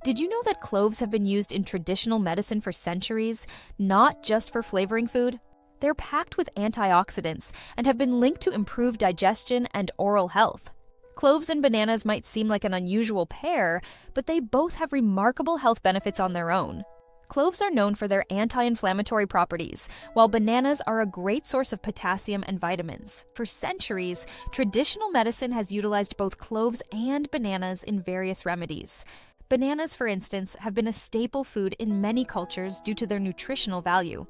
Did you know that cloves have been used in traditional medicine for centuries, not just for flavoring food? They're packed with antioxidants and have been linked to improved digestion and oral health. Cloves and bananas might seem like an unusual pair, but they both have remarkable health benefits on their own. Cloves are known for their anti-inflammatory properties, while bananas are a great source of potassium and vitamins. For centuries, traditional medicine has utilized both cloves and bananas in various remedies. Bananas, for instance, have been a staple food in many cultures due to their nutritional value.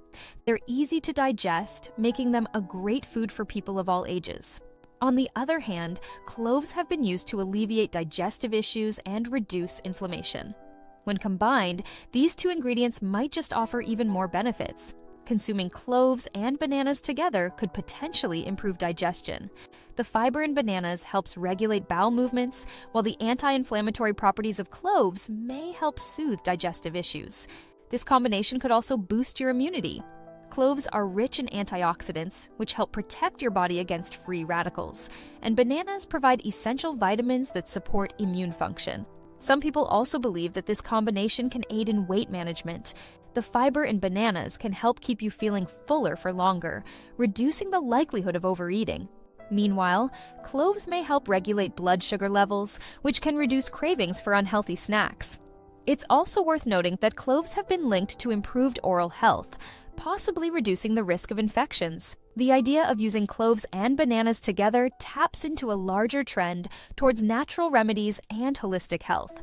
They're easy to digest, making them a great food for people of all ages. On the other hand, cloves have been used to alleviate digestive issues and reduce inflammation. When combined, these two ingredients might just offer even more benefits. Consuming cloves and bananas together could potentially improve digestion. The fiber in bananas helps regulate bowel movements, while the anti-inflammatory properties of cloves may help soothe digestive issues. This combination could also boost your immunity. Cloves are rich in antioxidants, which help protect your body against free radicals, and bananas provide essential vitamins that support immune function. Some people also believe that this combination can aid in weight management. The fiber in bananas can help keep you feeling fuller for longer, reducing the likelihood of overeating. Meanwhile, cloves may help regulate blood sugar levels, which can reduce cravings for unhealthy snacks. It's also worth noting that cloves have been linked to improved oral health, possibly reducing the risk of infections. The idea of using cloves and bananas together taps into a larger trend towards natural remedies and holistic health.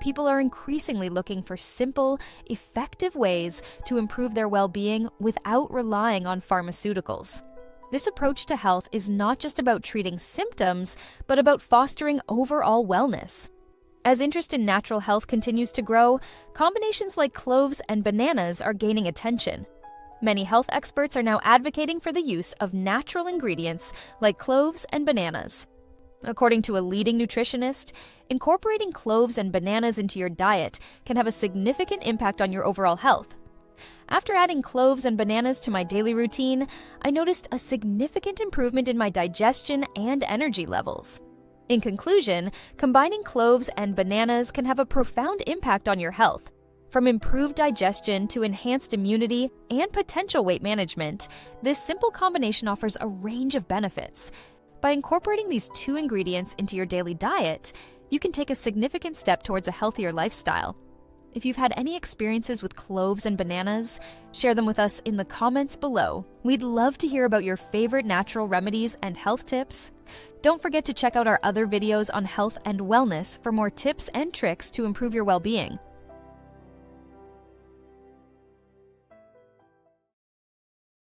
People are increasingly looking for simple, effective ways to improve their well-being without relying on pharmaceuticals. This approach to health is not just about treating symptoms, but about fostering overall wellness. As interest in natural health continues to grow, combinations like cloves and bananas are gaining attention. Many health experts are now advocating for the use of natural ingredients like cloves and bananas. According to a leading nutritionist, incorporating cloves and bananas into your diet can have a significant impact on your overall health. After adding cloves and bananas to my daily routine, I noticed a significant improvement in my digestion and energy levels. In conclusion, combining cloves and bananas can have a profound impact on your health. From improved digestion to enhanced immunity and potential weight management, this simple combination offers a range of benefits. By incorporating these two ingredients into your daily diet, you can take a significant step towards a healthier lifestyle. If you've had any experiences with cloves and bananas, share them with us in the comments below. We'd love to hear about your favorite natural remedies and health tips. Don't forget to check out our other videos on health and wellness for more tips and tricks to improve your well-being.